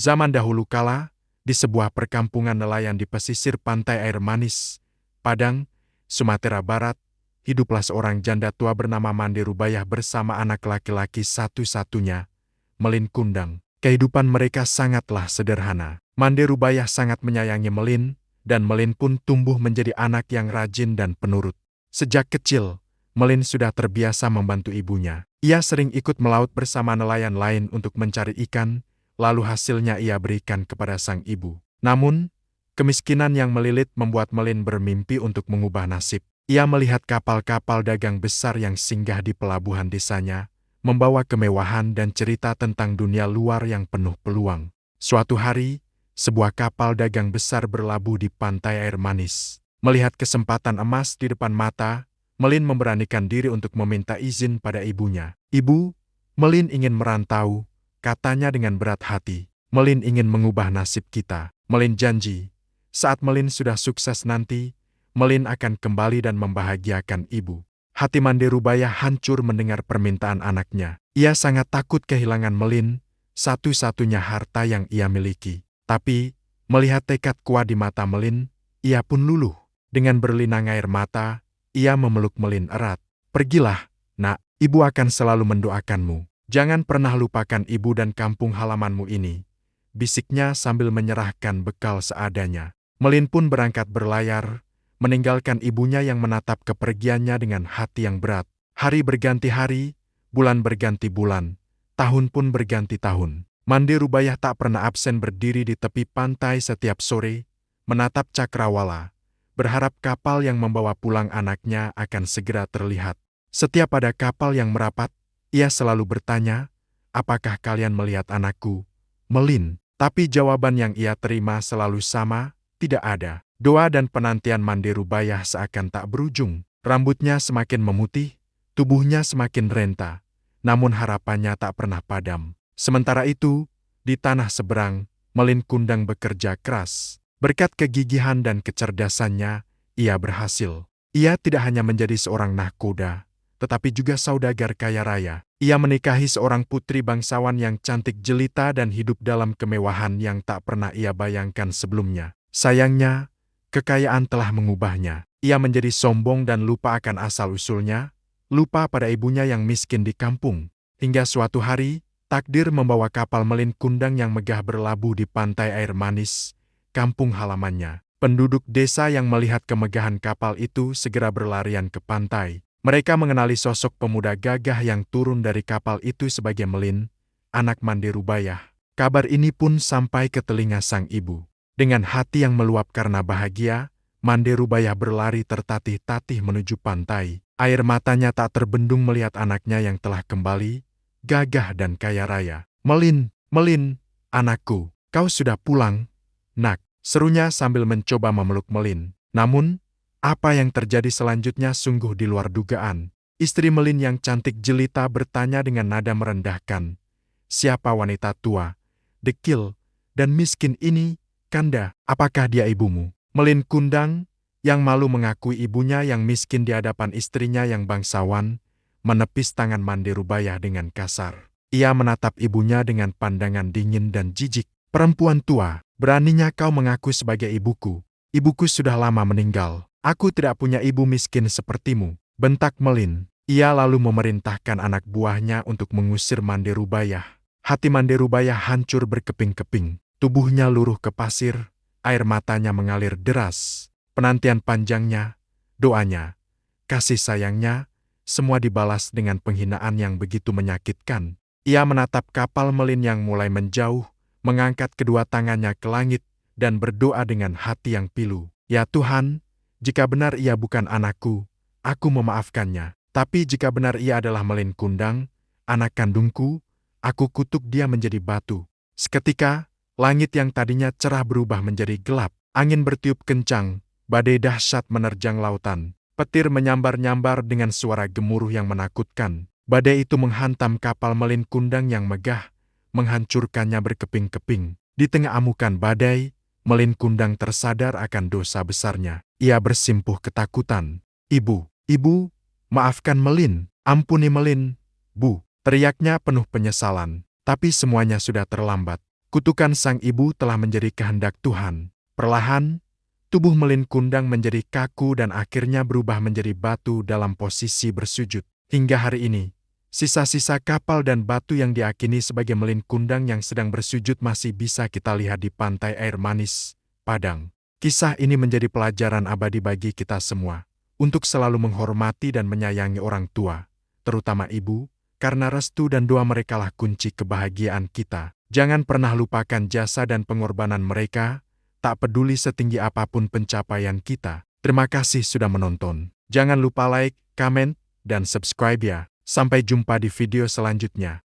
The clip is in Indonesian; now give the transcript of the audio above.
Zaman dahulu kala, di sebuah perkampungan nelayan di pesisir pantai air manis, Padang, Sumatera Barat, hiduplah seorang janda tua bernama Mande Rubayah bersama anak laki-laki satu-satunya, Melin Kundang. Kehidupan mereka sangatlah sederhana. Mande Rubayah sangat menyayangi Melin, dan Melin pun tumbuh menjadi anak yang rajin dan penurut. Sejak kecil, Melin sudah terbiasa membantu ibunya. Ia sering ikut melaut bersama nelayan lain untuk mencari ikan, lalu hasilnya ia berikan kepada sang ibu. Namun, kemiskinan yang melilit membuat Melin bermimpi untuk mengubah nasib. Ia melihat kapal-kapal dagang besar yang singgah di pelabuhan desanya, membawa kemewahan dan cerita tentang dunia luar yang penuh peluang. Suatu hari, sebuah kapal dagang besar berlabuh di pantai air manis. Melihat kesempatan emas di depan mata, Melin memberanikan diri untuk meminta izin pada ibunya. "Ibu, Melin ingin merantau," katanya dengan berat hati. "Melin ingin mengubah nasib kita." Melin janji, saat Melin sudah sukses nanti, Melin akan kembali dan membahagiakan ibu. Hati Mande Rubayah hancur mendengar permintaan anaknya. Ia sangat takut kehilangan Melin, satu-satunya harta yang ia miliki. Tapi, melihat tekad kuat di mata Melin, ia pun luluh. Dengan berlinang air mata, ia memeluk Melin erat. "Pergilah, nak, ibu akan selalu mendoakanmu. Jangan pernah lupakan ibu dan kampung halamanmu ini," bisiknya sambil menyerahkan bekal seadanya. Melin pun berangkat berlayar, meninggalkan ibunya yang menatap kepergiannya dengan hati yang berat. Hari berganti hari, bulan berganti bulan, tahun pun berganti tahun. Mande Rubayah tak pernah absen berdiri di tepi pantai setiap sore, menatap cakrawala, berharap kapal yang membawa pulang anaknya akan segera terlihat. Setiap ada kapal yang merapat, ia selalu bertanya, "Apakah kalian melihat anakku, Melin?" Tapi jawaban yang ia terima selalu sama, "Tidak ada." Doa dan penantian Mande Rubayah seakan tak berujung. Rambutnya semakin memutih, tubuhnya semakin renta, namun harapannya tak pernah padam. Sementara itu, di tanah seberang, Melin Kundang bekerja keras. Berkat kegigihan dan kecerdasannya, ia berhasil. Ia tidak hanya menjadi seorang nahkoda, tetapi juga saudagar kaya raya. Ia menikahi seorang putri bangsawan yang cantik jelita dan hidup dalam kemewahan yang tak pernah ia bayangkan sebelumnya. Sayangnya, kekayaan telah mengubahnya. Ia menjadi sombong dan lupa akan asal-usulnya, lupa pada ibunya yang miskin di kampung. Hingga suatu hari, takdir membawa kapal Melin Kundang yang megah berlabuh di pantai air manis, kampung halamannya. Penduduk desa yang melihat kemegahan kapal itu segera berlarian ke pantai. Mereka mengenali sosok pemuda gagah yang turun dari kapal itu sebagai Melin, anak Mande Rubayah. Kabar ini pun sampai ke telinga sang ibu. Dengan hati yang meluap karena bahagia, Mande Rubayah berlari tertatih-tatih menuju pantai. Air matanya tak terbendung melihat anaknya yang telah kembali, gagah dan kaya raya. "Melin, Melin, anakku, kau sudah pulang, nak," serunya sambil mencoba memeluk Melin. Namun, apa yang terjadi selanjutnya sungguh di luar dugaan. Istri Melin yang cantik jelita bertanya dengan nada merendahkan, "Siapa wanita tua, dekil, dan miskin ini, Kanda? Apakah dia ibumu?" Melin Kundang, yang malu mengakui ibunya yang miskin di hadapan istrinya yang bangsawan, menepis tangan Mande Rubayah dengan kasar. Ia menatap ibunya dengan pandangan dingin dan jijik. "Perempuan tua, beraninya kau mengaku sebagai ibuku? Ibuku sudah lama meninggal. Aku tidak punya ibu miskin sepertimu," bentak Melin. Ia lalu memerintahkan anak buahnya untuk mengusir Mande Rubayah. Hati Mande Rubayah hancur berkeping-keping. Tubuhnya luruh ke pasir, air matanya mengalir deras. Penantian panjangnya, doanya, kasih sayangnya, semua dibalas dengan penghinaan yang begitu menyakitkan. Ia menatap kapal Melin yang mulai menjauh, mengangkat kedua tangannya ke langit, dan berdoa dengan hati yang pilu. "Ya Tuhan, jika benar ia bukan anakku, aku memaafkannya. Tapi jika benar ia adalah Melin Kundang, anak kandungku, aku kutuk dia menjadi batu." Seketika, langit yang tadinya cerah berubah menjadi gelap. Angin bertiup kencang, badai dahsyat menerjang lautan. Petir menyambar-nyambar dengan suara gemuruh yang menakutkan. Badai itu menghantam kapal Melin Kundang yang megah, menghancurkannya berkeping-keping. Di tengah amukan badai, Melin Kundang tersadar akan dosa besarnya. Ia bersimpuh ketakutan. "Ibu, ibu, maafkan Melin, ampuni Melin, Bu," teriaknya penuh penyesalan. Tapi semuanya sudah terlambat. Kutukan sang ibu telah menjadi kehendak Tuhan. Perlahan, tubuh Melin Kundang menjadi kaku dan akhirnya berubah menjadi batu dalam posisi bersujud. Hingga hari ini, sisa-sisa kapal dan batu yang diakini sebagai Melin Kundang yang sedang bersujud masih bisa kita lihat di pantai air manis, Padang. Kisah ini menjadi pelajaran abadi bagi kita semua, untuk selalu menghormati dan menyayangi orang tua, terutama ibu, karena restu dan doa merekalah kunci kebahagiaan kita. Jangan pernah lupakan jasa dan pengorbanan mereka, tak peduli setinggi apapun pencapaian kita. Terima kasih sudah menonton. Jangan lupa like, komen, dan subscribe ya. Sampai jumpa di video selanjutnya.